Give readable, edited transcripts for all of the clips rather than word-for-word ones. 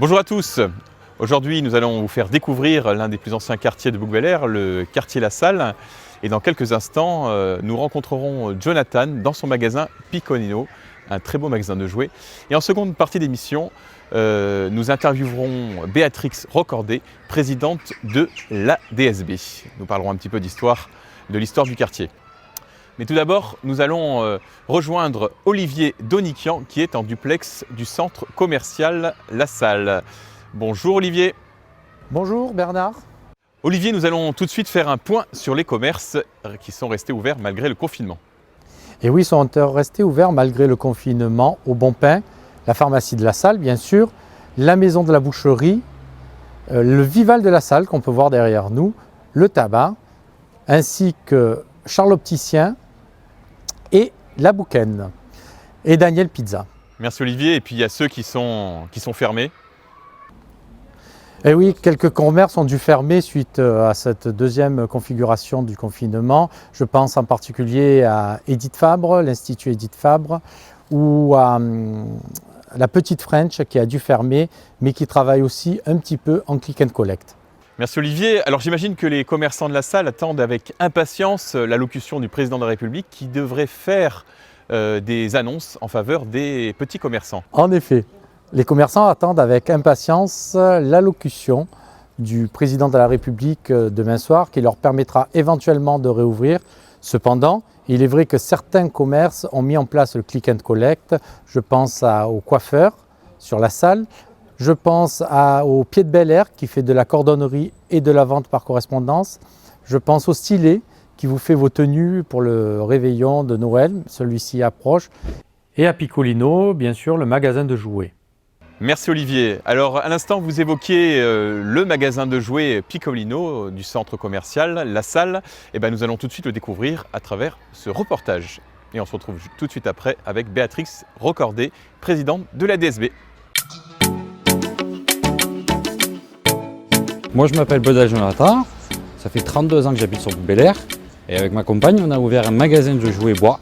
Bonjour à tous. Aujourd'hui, nous allons vous faire découvrir l'un des plus anciens quartiers de Bouc-Bel-Air, le quartier La Salle. Et dans quelques instants, nous rencontrerons Jonathan dans son magasin Piccolino, un très beau magasin de jouets. Et en seconde partie d'émission, nous interviewerons Béatrix Rocordet, présidente de la DSB. Nous parlerons un petit peu de l'histoire du quartier. Mais tout d'abord, nous allons rejoindre Olivier Doniquian qui est en duplex du centre commercial La Salle. Bonjour Olivier. Bonjour Bernard. Olivier, nous allons tout de suite faire un point sur les commerces qui sont restés ouverts malgré le confinement. Et oui, ils sont restés ouverts malgré le confinement au Bon Pain, la pharmacie de La Salle bien sûr, la maison de la boucherie, le Vival de La Salle qu'on peut voir derrière nous, le tabac, ainsi que Charles Opticien et la Bouquenne et Daniel Pizza. Merci Olivier. Et puis il y a ceux qui sont fermés. Et oui, quelques commerces ont dû fermer suite à cette deuxième configuration du confinement. Je pense en particulier à Edith Fabre, l'Institut Edith Fabre, ou à la Petite French qui a dû fermer, mais qui travaille aussi un petit peu en click and collect. Merci Olivier. Alors j'imagine que les commerçants de La Salle attendent avec impatience l'allocution du président de la République qui devrait faire des annonces en faveur des petits commerçants. En effet, les commerçants attendent avec impatience l'allocution du président de la République demain soir qui leur permettra éventuellement de réouvrir. Cependant, il est vrai que certains commerces ont mis en place le click and collect. Je pense aux coiffeurs sur La Salle. Je pense au Pied de Bel-Air qui fait de la cordonnerie et de la vente par correspondance. Je pense au Stylet qui vous fait vos tenues pour le réveillon de Noël, celui-ci approche. Et à Piccolino, bien sûr, le magasin de jouets. Merci Olivier. Alors à l'instant, vous évoquiez le magasin de jouets Piccolino du centre commercial La Salle. Et bien, nous allons tout de suite le découvrir à travers ce reportage. Et on se retrouve tout de suite après avec Béatrix Rocordet, présidente de la DSB. Moi je m'appelle Bedel Jonathan, ça fait 32 ans que j'habite sur Bouc-Bel-Air et avec ma compagne on a ouvert un magasin de jouets bois.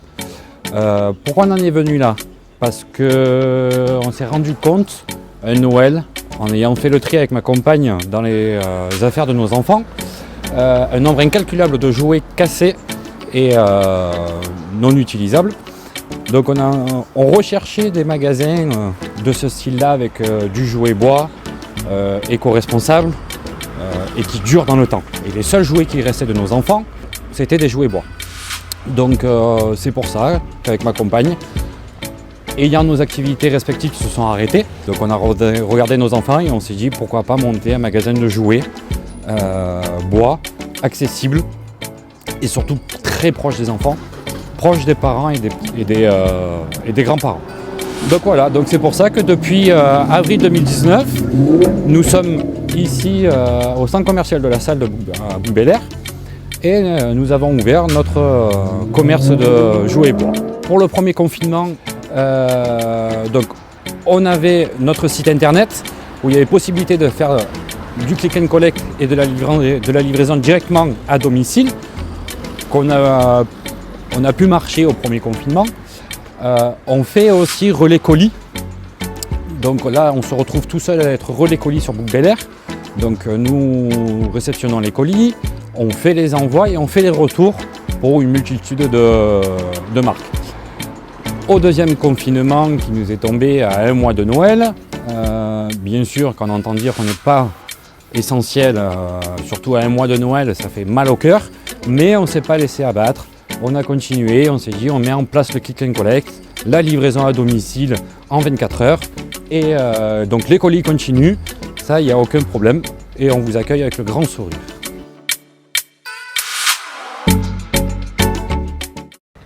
Pourquoi on en est venu là? Parce qu'on s'est rendu compte à Noël, en ayant fait le tri avec ma compagne dans les affaires de nos enfants, un nombre incalculable de jouets cassés et non utilisables. Donc on recherchait des magasins de ce style-là avec du jouet bois éco-responsable. Et qui durent dans le temps. Et les seuls jouets qui restaient de nos enfants, c'était des jouets bois. Donc c'est pour ça qu'avec ma compagne, ayant nos activités respectives qui se sont arrêtées, donc on a regardé nos enfants et on s'est dit pourquoi pas monter un magasin de jouets bois, accessible et surtout très proche des enfants, proche des parents et des grands-parents. Donc voilà, donc c'est pour ça que depuis avril 2019, nous sommes ici au centre commercial de La Salle de Bouc-Bel-Air et nous avons ouvert notre commerce de jouets bois. Pour le premier confinement, donc, on avait notre site internet où il y avait possibilité de faire du click and collect et de la livraison directement à domicile on a pu marcher au premier confinement. On fait aussi relais colis. Donc là, on se retrouve tout seul à être relais colis sur Bouc-Bel-Air. Donc nous réceptionnons les colis, on fait les envois et on fait les retours pour une multitude de marques. Au deuxième confinement qui nous est tombé à un mois de Noël, bien sûr quand on entend dire qu'on n'est pas essentiel, surtout à un mois de Noël, ça fait mal au cœur, mais on ne s'est pas laissé abattre. On a continué, on s'est dit on met en place le click and collect, la livraison à domicile en 24 heures et donc les colis continuent, ça il n'y a aucun problème et on vous accueille avec le grand sourire.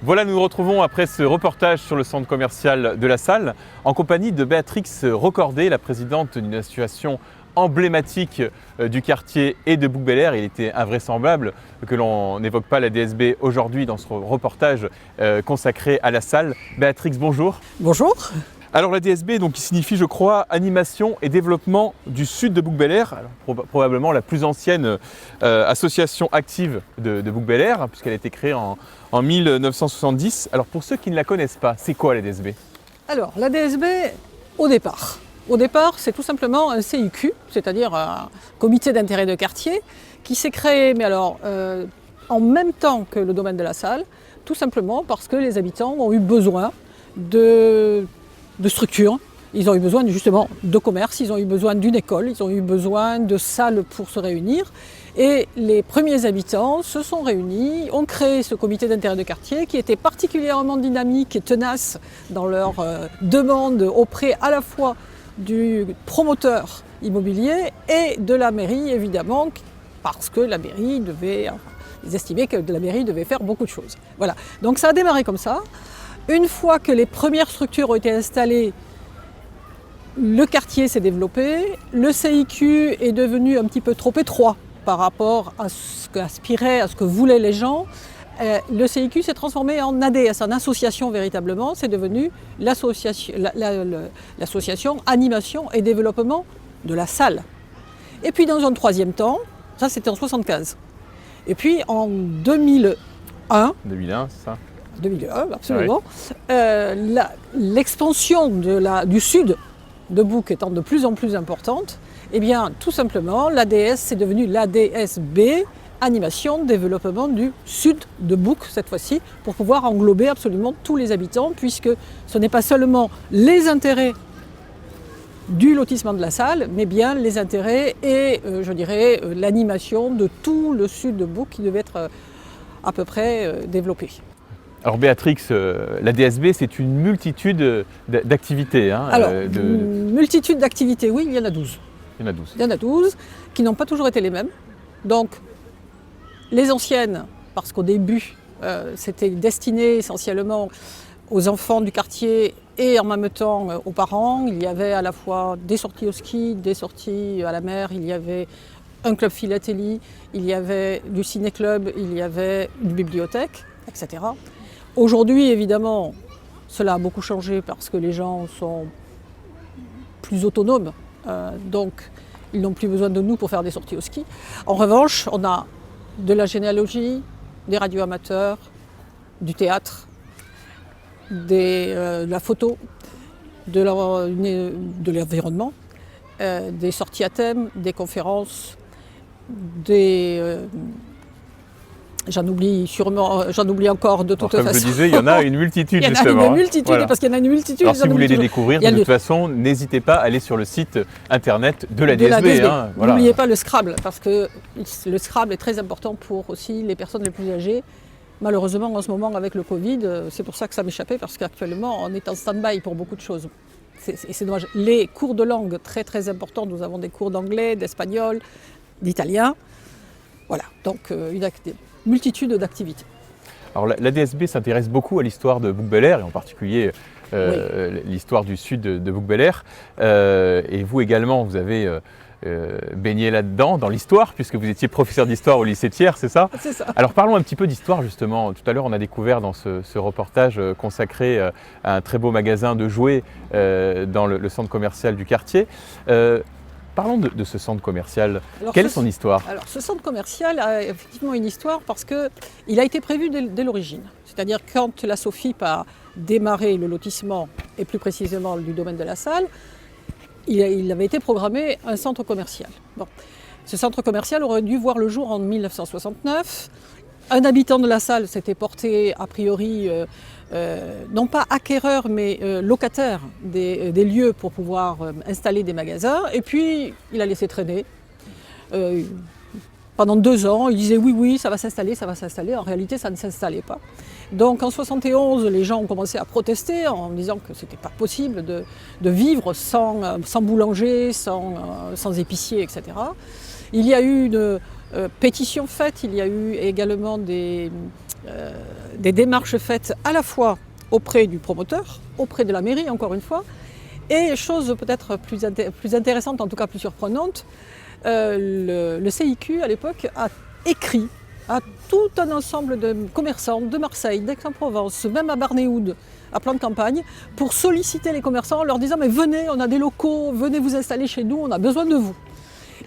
Voilà, nous nous retrouvons après ce reportage sur le centre commercial de La Salle en compagnie de Béatrix Rocordet, la présidente d'une association emblématique du quartier et de Bouc-Bel-Air. Il était invraisemblable que l'on n'évoque pas la DSB aujourd'hui dans ce reportage consacré à La Salle. Béatrix, bonjour. Bonjour. Alors la DSB, donc, qui signifie, je crois, Animation et Développement du Sud de Bouc-Bel-Air, probablement la plus ancienne association active de Bouc-Bel-Air, puisqu'elle a été créée en 1970. Alors pour ceux qui ne la connaissent pas, c'est quoi la DSB ? Alors la DSB, au départ, Au départ, c'est tout simplement un CIQ, c'est-à-dire un comité d'intérêt de quartier, qui s'est créé, mais alors en même temps que le domaine de la Salle, tout simplement parce que les habitants ont eu besoin de structures. Ils ont eu besoin justement de commerce, ils ont eu besoin d'une école, ils ont eu besoin de salles pour se réunir. Et les premiers habitants se sont réunis, ont créé ce comité d'intérêt de quartier qui était particulièrement dynamique et tenace dans leur demande auprès à la fois du promoteur immobilier et de la mairie évidemment, parce que la mairie devait, ils estimaient que la mairie devait faire beaucoup de choses. Voilà, donc ça a démarré comme ça. Une fois que les premières structures ont été installées, le quartier s'est développé, le CIQ est devenu un petit peu trop étroit par rapport à ce qu'aspiraient, à ce que voulaient les gens. Le CIQ s'est transformé en ADS, en association véritablement. C'est devenu l'association Animation et Développement de la Salle. Et puis dans un troisième temps, ça c'était en 1975. Et puis en 2001, 2001, c'est ça? 2001, absolument, l'expansion du sud de Bouc étant de plus en plus importante, eh bien, tout simplement, l'ADS, c'est devenu l'ADSB, Animation Développement du Sud de Bouc, cette fois-ci, pour pouvoir englober absolument tous les habitants, puisque ce n'est pas seulement les intérêts du lotissement de la Salle, mais bien les intérêts et, je dirais, l'animation de tout le Sud de Bouc qui devait être à peu près développé. Alors Béatrix, la DSB, c'est une multitude d'activités. Hein, Alors, multitude d'activités, oui, il y en a 12. Il y en a 12. Il y en a 12 qui n'ont pas toujours été les mêmes. Donc, les anciennes, parce qu'au début, c'était destiné essentiellement aux enfants du quartier et en même temps aux parents. Il y avait à la fois des sorties au ski, des sorties à la mer, il y avait un club philatélie, il y avait du ciné-club, il y avait une bibliothèque, etc. Aujourd'hui, évidemment, cela a beaucoup changé parce que les gens sont plus autonomes, donc ils n'ont plus besoin de nous pour faire des sorties au ski. En revanche, on a de la généalogie, des radios amateurs, du théâtre, de la photo, de l'environnement, des sorties à thème, des conférences, j'en oublie encore de toute façon. Comme je disais, il y en a une multitude justement. Il y en a une multitude, voilà. Parce qu'il y en a une multitude. Alors si vous voulez les découvrir, de toute façon, n'hésitez pas à aller sur le site internet de la DSB. Hein, voilà. N'oubliez pas le Scrabble, parce que le Scrabble est très important pour aussi les personnes les plus âgées. Malheureusement, en ce moment, avec le Covid, c'est pour ça que ça m'échappait, parce qu'actuellement, on est en stand-by pour beaucoup de choses. C'est dommage. Les cours de langue, très très importants, nous avons des cours d'anglais, d'espagnol, d'italien. Voilà, donc une multitude d'activités. Alors la DSB s'intéresse beaucoup à l'histoire de Bouc-Bel-Air et en particulier l'histoire du sud de Bouc-Bel-Air. Et vous également, vous avez baigné là-dedans, dans l'histoire, puisque vous étiez professeur d'histoire au lycée Thiers, c'est ça? C'est ça. Alors parlons un petit peu d'histoire justement. Tout à l'heure, on a découvert dans ce reportage consacré à un très beau magasin de jouets dans le centre commercial du quartier. Parlons de ce centre commercial. Quelle est son histoire? Alors, ce centre commercial a effectivement une histoire parce qu'il a été prévu dès l'origine. C'est-à-dire quand la SOFIP a démarré le lotissement, et plus précisément du domaine de la Salle, il avait été programmé un centre commercial. Bon. Ce centre commercial aurait dû voir le jour en 1969. Un habitant de la Salle s'était porté a priori, non pas acquéreur, mais locataire des lieux pour pouvoir installer des magasins. Et puis, il a laissé traîner. Pendant 2 ans, il disait oui, ça va s'installer, ça va s'installer. En réalité, ça ne s'installait pas. Donc en 1971, les gens ont commencé à protester en disant que ce n'était pas possible de vivre sans boulanger, sans épicier, etc. Il y a eu une pétition faite, il y a eu également des démarches faites à la fois auprès du promoteur, auprès de la mairie encore une fois, et chose peut-être plus intéressante, en tout cas plus surprenante, le CIQ à l'époque a écrit à tout un ensemble de commerçants de Marseille, d'Aix-en-Provence, même à Barnéoud, à plan de campagne, pour solliciter les commerçants en leur disant « mais venez, on a des locaux, venez vous installer chez nous, on a besoin de vous ».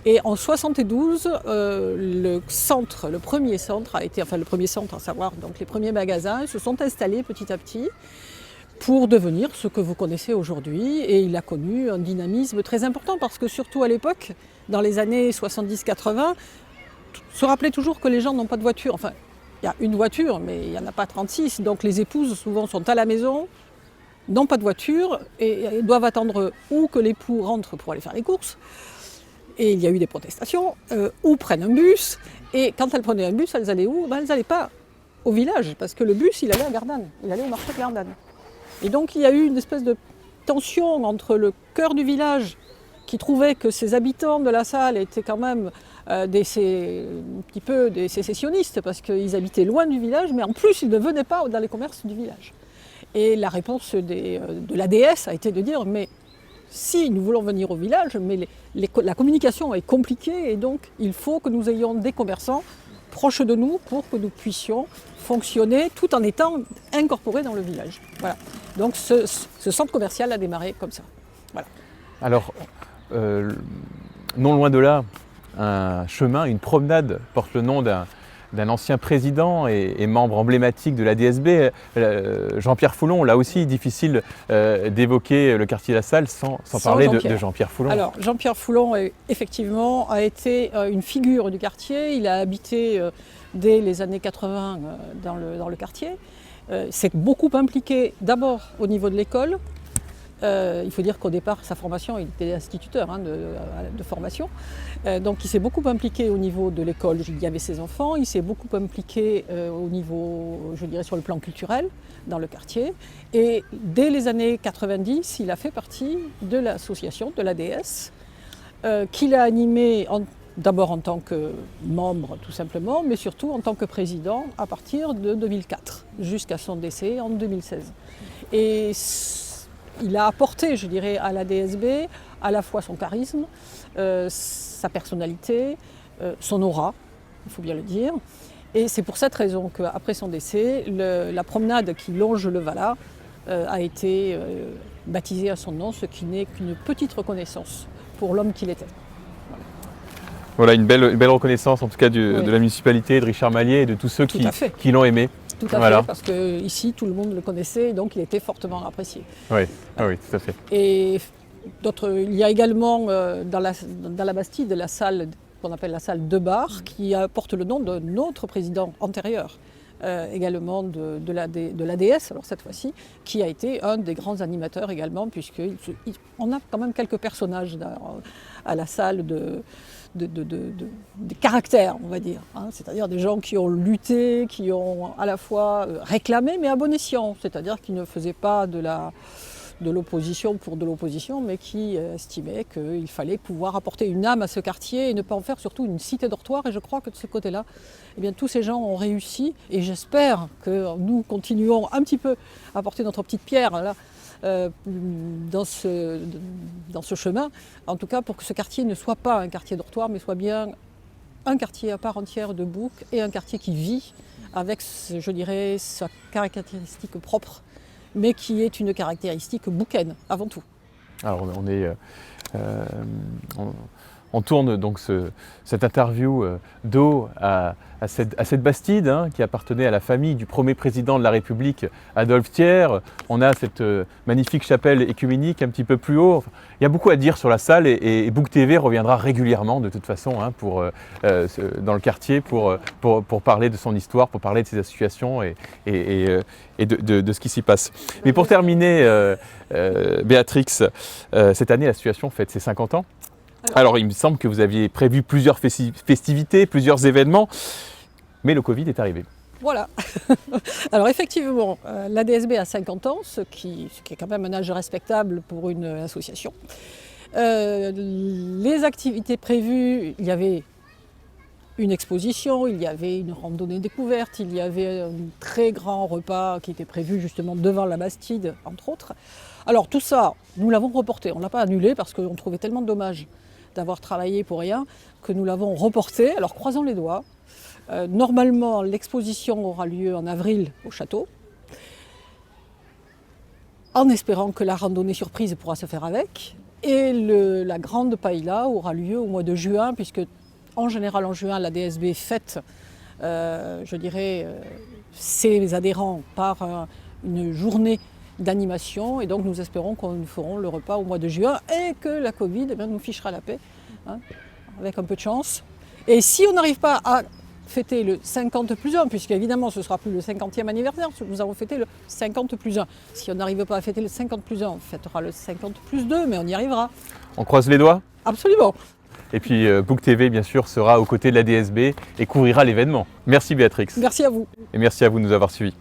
Et en 1972, le premier centre, à savoir donc les premiers magasins, se sont installés petit à petit pour devenir ce que vous connaissez aujourd'hui. Et il a connu un dynamisme très important parce que surtout à l'époque, dans les années 70-80, se rappelait toujours que les gens n'ont pas de voiture. Enfin, il y a une voiture, mais il n'y en a pas 36. Donc les épouses souvent sont à la maison, n'ont pas de voiture et doivent attendre ou que l'époux rentre pour aller faire les courses. Et il y a eu des protestations, ou prennent un bus. Et quand elles prenaient un bus, elles allaient où? Elles n'allaient pas au village, parce que le bus, il allait à Gardanne, il allait au marché de Gardanne. Et donc il y a eu une espèce de tension entre le cœur du village, qui trouvait que ses habitants de la salle étaient quand même un petit peu des sécessionnistes, parce qu'ils habitaient loin du village, mais en plus ils ne venaient pas dans les commerces du village. Et la réponse de la déesse a été de dire, mais si nous voulons venir au village, mais la communication est compliquée, et donc il faut que nous ayons des commerçants proches de nous pour que nous puissions fonctionner tout en étant incorporés dans le village. Voilà. Donc ce centre commercial a démarré comme ça. Voilà. Alors, non loin de là, un chemin, une promenade porte le nom d'un ancien président et membre emblématique de la DSB, Jean-Pierre Foulon. Là aussi, difficile d'évoquer le quartier La Salle sans parler de Jean-Pierre Foulon. Alors, Jean-Pierre Foulon, effectivement, a été une figure du quartier. Il a habité dès les années 80 dans le quartier. S'est beaucoup impliqué d'abord au niveau de l'école. Il faut dire qu'au départ, sa formation, il était instituteur de formation. Donc il s'est beaucoup impliqué au niveau de l'école, il y avait ses enfants, il s'est beaucoup impliqué au niveau, je dirais, sur le plan culturel, dans le quartier. Et dès les années 90, il a fait partie de l'association, de l'ADS, qu'il a animée d'abord en tant que membre tout simplement, mais surtout en tant que président à partir de 2004, jusqu'à son décès en 2016. Et il a apporté, je dirais, à la DSB à la fois son charisme, sa personnalité, son aura, il faut bien le dire. Et c'est pour cette raison qu'après son décès, la promenade qui longe le Valat a été baptisée à son nom, ce qui n'est qu'une petite reconnaissance pour l'homme qu'il était. Voilà, une belle reconnaissance en tout cas de la municipalité, de Richard Mallier et de tous ceux qui l'ont aimé. Tout à fait, parce qu'ici, tout le monde le connaissait, donc il était fortement apprécié. Oui, oui, tout à fait. Et il y a également dans la Bastide la salle qu'on appelle la salle de bar, qui porte le nom d'un autre président antérieur, également de l'ADS, alors cette fois-ci, qui a été un des grands animateurs également, puisqu'on a quand même quelques personnages à la salle des caractères, on va dire. C'est-à-dire des gens qui ont lutté, qui ont à la fois réclamé, mais à bon escient. C'est-à-dire qui ne faisaient pas de l'opposition pour de l'opposition, mais qui estimaient qu'il fallait pouvoir apporter une âme à ce quartier et ne pas en faire surtout une cité dortoir. Et je crois que de ce côté-là, eh bien, tous ces gens ont réussi. Et j'espère que nous continuons un petit peu à apporter notre petite pierre là, dans ce chemin, en tout cas pour que ce quartier ne soit pas un quartier dortoir, mais soit bien un quartier à part entière de Bouc et un quartier qui vit avec, je dirais, sa caractéristique propre, mais qui est une caractéristique boucaine avant tout. Alors on tourne donc cette interview d'eau à cette Bastide qui appartenait à la famille du premier président de la République, Adolphe Thiers. On a cette magnifique chapelle écuménique un petit peu plus haut. Enfin, il y a beaucoup à dire sur la salle et Bouc TV reviendra régulièrement de toute façon dans le quartier pour parler de son histoire, pour parler de ses associations et de ce qui s'y passe. Mais pour terminer, Béatrix, cette année la situation fête ses 50 ans. Alors, il me semble que vous aviez prévu plusieurs festivités, plusieurs événements, mais le Covid est arrivé. Voilà. Alors effectivement, l'ADSB a 50 ans, ce qui est quand même un âge respectable pour une association. Les activités prévues, il y avait une exposition, il y avait une randonnée découverte, il y avait un très grand repas qui était prévu justement devant la Bastide, entre autres. Alors tout ça, nous l'avons reporté, on ne l'a pas annulé parce qu'on trouvait tellement dommage d'avoir travaillé pour rien, que nous l'avons reporté. Alors croisons les doigts. Normalement, l'exposition aura lieu en avril au château, en espérant que la randonnée surprise pourra se faire avec. Et la grande paella aura lieu au mois de juin, puisque en général en juin, la DSB fête, je dirais, ses adhérents par une journée d'animation. Et donc nous espérons qu'on nous ferons le repas au mois de juin et que la Covid nous fichera la paix, hein, avec un peu de chance. Et si on n'arrive pas à fêter le 50 plus 1, puisqu'évidemment ce ne sera plus le 50e anniversaire, nous avons fêté le 50 plus 1. Si on n'arrive pas à fêter le 50 plus 1, on fêtera le 50 plus 2, mais on y arrivera. On croise les doigts? Absolument. Et puis Book TV, bien sûr, sera aux côtés de la DSB et couvrira l'événement. Merci Béatrix. Merci à vous. Et merci à vous de nous avoir suivis.